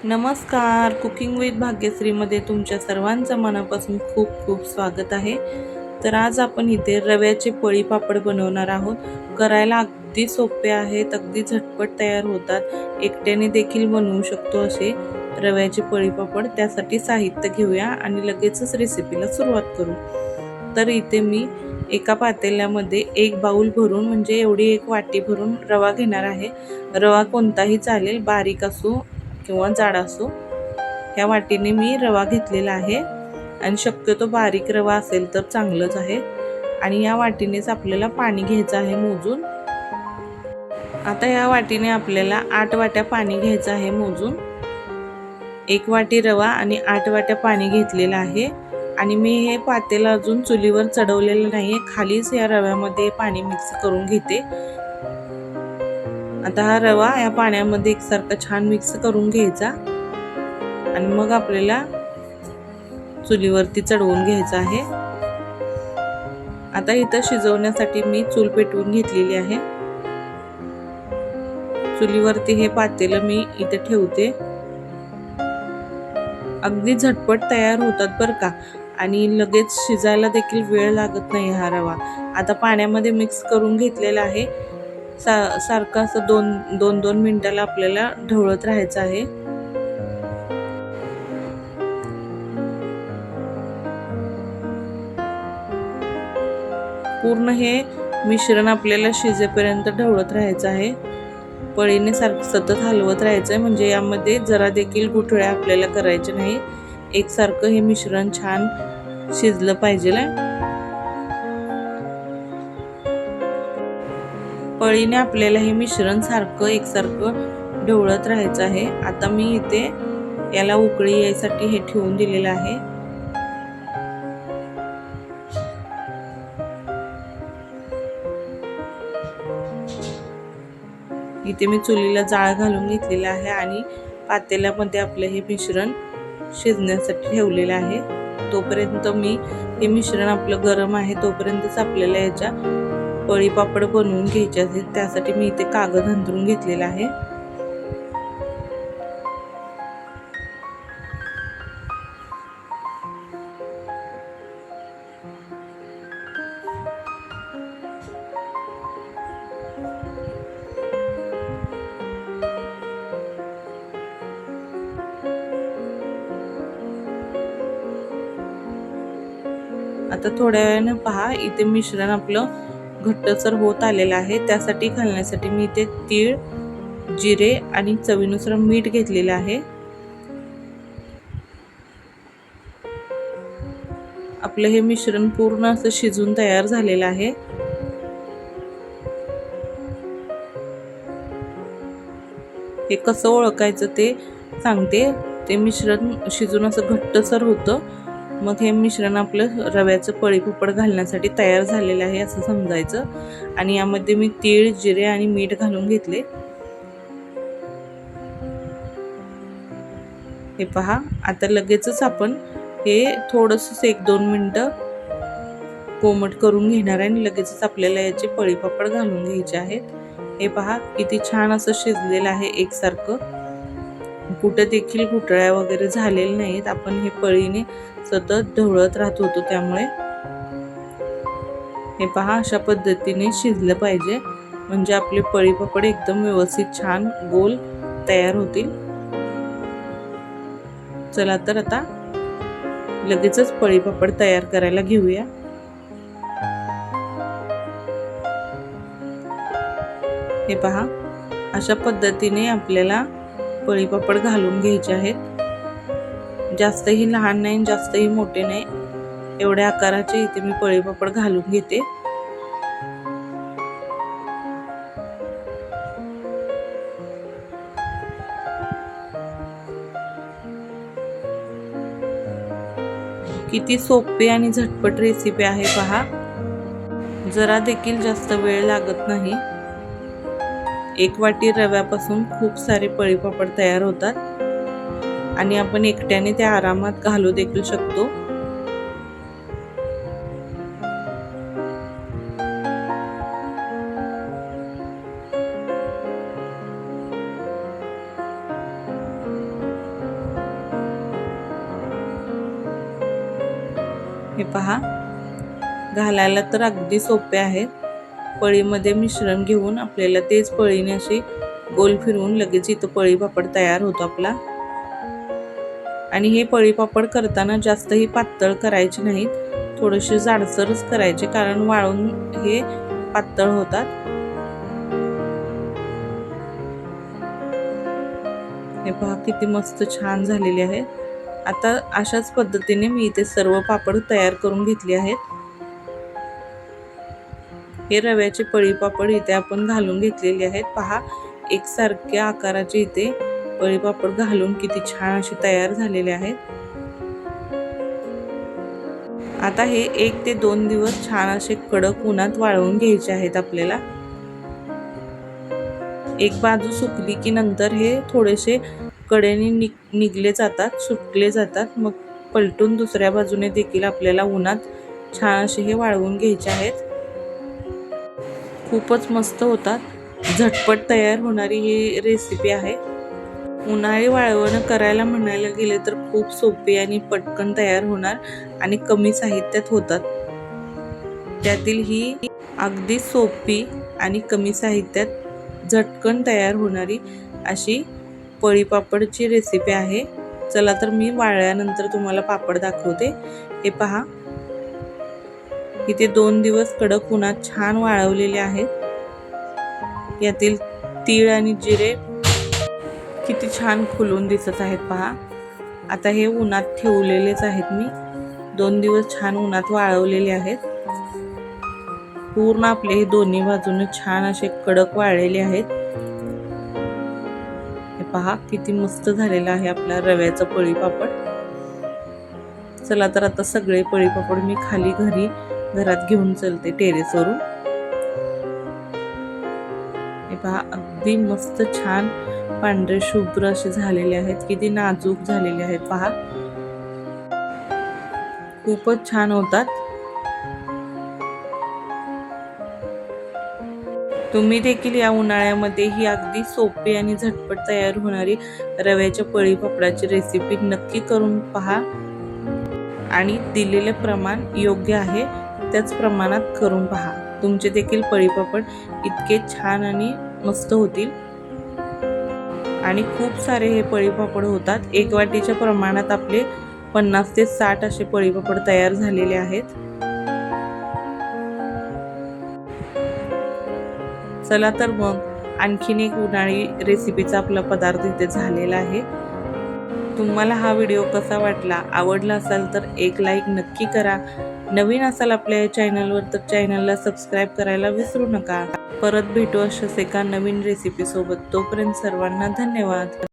नमस्कार. Cooking with भाग्यश्रीमध्ये तुमच्या सर्वांचं मनापासून खूप खूप स्वागत आहे. तर आज आपण इथे रव्याचे पळीपापड बनवणार आहोत. करायला अगदी सोपे आहेत, अगदी झटपट तयार होतात. एकट्याने देखील बनवू शकतो असे रव्याचे पळीपापड. त्यासाठी साहित्य घेऊया आणि लगेचच रेसिपीला सुरुवात करू. तर इथे मी एका पातेल्यामध्ये एक बाउल भरून म्हणजे एवढी एक वाटी भरून रवा घेणार आहे. रवा कोणताही चालेल, बारीक असो किंवा जाड असो. ह्या वाटीने मी रवा घेतलेला आहे आणि शक्यतो बारीक रवा असेल तर चांगलंच आहे. आणि या वाटीनेच आपल्याला पाणी घ्यायचं आहे मोजून. आता या वाटीने आपल्याला 8 वाट्या पाणी घ्यायचं आहे मोजून. 1 वाटी रवा आणि 8 वाट्या पाणी घेतलेलं आहे. आणि मी हे पातेलं अजून चुलीवर चढवलेलं नाहीये, खालीच या रव्यामध्ये पाणी मिक्स करून घेते. आता हा रवा या पाण्यामध्ये एकसारखा छान मिक्स करून घ्यायचा आणि मग आपल्याला चुलीवरती चढवून घ्यायचं आहे. आता इथं शिजवण्यासाठी मी चूल पेटवून घेतलेली आहे. चुलीवरती हे पातेलं मी इथे ठेवते. अगदी झटपट तयार होतात बरं का, आणि लगेच शिजायला देखील वेळ लागत नाही हा रवा. आता पाण्यामध्ये मिक्स करून घेतलेला आहे. सारखं असं दोन दोन मिनिटाला आपल्याला ढवळत राहायचं आहे. पूर्ण हे मिश्रण आपल्याला शिजेपर्यंत ढवळत राहायचं आहे. पळीने सतत हलवत राहायचं आहे, म्हणजे यामध्ये जरा देखील गुठळ्या आपल्याला करायचे नाही. एकसारखं हे मिश्रण छान शिजलं पाहिजे. पळीने आपल्याला हे मिश्रण सारखं एकसारखं ढवळत राहायचं आहे. आता मी इथे याला उकळी यायसाठी हे ठेवून दिलेलं आहे. इथे मी चुलीला जाळ घालून घेतलेला आहे आणि पातेल्यामध्ये आपलं हे मिश्रण शिजण्यासाठी ठेवलेलं आहे. तोपर्यंत मी हे मिश्रण आपलं गरम आहे तोपर्यंतच आपल्याला याच्या पळीपापड बनवून घ्यायचे आहेत. त्यासाठी मी इथे कागद अंथरून घेतलेला आहे. आता थोड्या वेळाने पहा, इथे मिश्रण आपलं घट्टसर होत आलेलं आहे. त्यासाठी घालण्यासाठी मी इथे तीळ, जिरे आणि चवीनुसार मीठ घेतलेलं आहे. आपलं हे मिश्रण पूर्ण असं शिजून तयार झालेलं आहे. हे कसं ओळखायचं ते सांगते. ते मिश्रण शिजून असं घट्टसर होतं, मग हे मिश्रण आपलं रव्याचं पळीपापड घालण्यासाठी तयार झालेलं आहे असं समजायचं. आणि यामध्ये मी तीळ, जिरे आणि मीठ घालून घेतले. हे पहा, आता लगेचच आपण हे थोडंसं 1-2 मिनिटं कोमट करून घेणार आहे आणि लगेचच आपल्याला याचे पळीपापड घालून घ्यायचे आहेत. हे पहा, किती छान असं शिजलेलं आहे एकसारखं. कुठे देखील गुठळ्या वगैरे झालेल्या नाहीत. आपण हे पळीने सतत ढवळत राहत होतो त्यामुळे. हे पहा, अशा पद्धतीने शिजलं पाहिजे, म्हणजे आपले पळीपापड एकदम व्यवस्थित छान गोल तयार होतील. चला तर आता लगेचच पळीपापड तयार करायला घेऊया. हे पहा, अशा पद्धतीने आपल्याला पळीपापड घालून घ्यायचे आहेत. जास्तही लहान नाही, जास्तही मोठे नाही, एवढ्या आकाराचे इथे मी पळीपापड घालून घेते. किती सोपी आणि झटपट रेसिपी आहे पहा. जरा देखील जास्त वेळ लागत नाही. 1 वाटी रव्यापासून खूप सारे पळीपापड तयार होतात आणि आपण एकट्याने ते आरामात घालू देखील शकतो. हे पहा, घालायला तर अगदी सोपे आहेत. पळीमध्ये मिश्रण घेऊन आपल्याला तेच पळीने अशी गोल फिरवून लगेच इथं पळी पापड तयार होतो आपला. आणि हे पळी पापड करताना जास्तही पातळ करायचे नाहीत, थोडेसे जाडसरच करायचे, कारण वाळून हे पातळ होतात. हे पहा किती मस्त छान झालेले आहेत. आता अशाच पद्धतीने मी इथे सर्व पापड तयार करून घेतले आहेत. हे रव्याचे पळी पापड इथे आपण घालून घेतलेले आहेत. पहा, एकसारख्या आकाराचे इथे पळी पापड घालून किती छान असे तयार झालेले आहेत. आता हे 1 ते 2 दिवस छान असे कडक उन्हात वाळवून घ्यायचे आहेत आपल्याला. एक बाजू सुकली की नंतर हे थोडेसे कडेने निघले जातात, सुटले जातात. मग पलटून दुसऱ्या बाजूने देखील आपल्याला उन्हात छान असे हे वाळवून घ्यायचे आहेत. खूपच मस्त होतात. झटपट तयार होणारी ही रेसिपी आहे. उन्हाळी वाळवण करायला म्हणायला गेले तर खूप सोपी आणि पटकन तयार होणार आणि कमी साहित्यात होतात. त्यातील ही अगदी सोपी आणि कमी साहित्यात झटकन तयार होणारी अशी पळी पापडची रेसिपी आहे. चला तर मी वाळल्यानंतर तुम्हाला पापड दाखवते. हे पहा, इथे 2 दिवस कडक उन्हात छान वाळवलेले आहेत. यातील तीळ आणि जिरे किती छान फुलून दिसत आहेत पहा. आता हे उन्हात ठेवलेलेच आहेत मी. 2 दिवस छान उन्हात वाळवलेले आहेत. पूर्ण आपले हे दोन्ही बाजूने छान असे कडक वाळलेले आहेत. हे पहा किती मस्त झालेला आहे आपला रव्याचा पळी पापड. चला तर आता सगळे पळी पापड मी खाली घरात घेऊन चलते टेरेसवरून. हे पहा, अगदी मस्त छान पांढरे शुभ्र असे झालेले आहेत. किती नाजूक झालेले आहेत पहा. खूपच छान होतात. तुम्ही देखील या उन्हाळ्यामध्ये ही अगदी सोपी आणि झटपट तयार होणारी रव्याच्या पळी पापडाची रेसिपी नक्की करून पहा. आणि दिलेले प्रमाण योग्य आहे त्याच प्रमाणात करून पहा. तुमचे देखील पळी पापड इतके छान आणि मस्त होतील. आणि खूप सारे हे पळी पापड होतात. 1 वाटीच्या प्रमाणात आपले 50 ते 60 असे पळी पापड तयार झालेले आहेत. चला तर मग आणखीन एक उन्हाळी रेसिपीचा आपला पदार्थ इथे झालेला आहे. तुम्हाला हा व्हिडिओ कसा वाटला, आवडला असेल तर एक लाईक नक्की करा. नवीन असाल आपल्या या चॅनलवर तर चॅनलला सबस्क्राईब करायला विसरू नका. परत भेटू अशाच एका नवीन रेसिपी सोबत. तोपर्यंत सर्वांना धन्यवाद.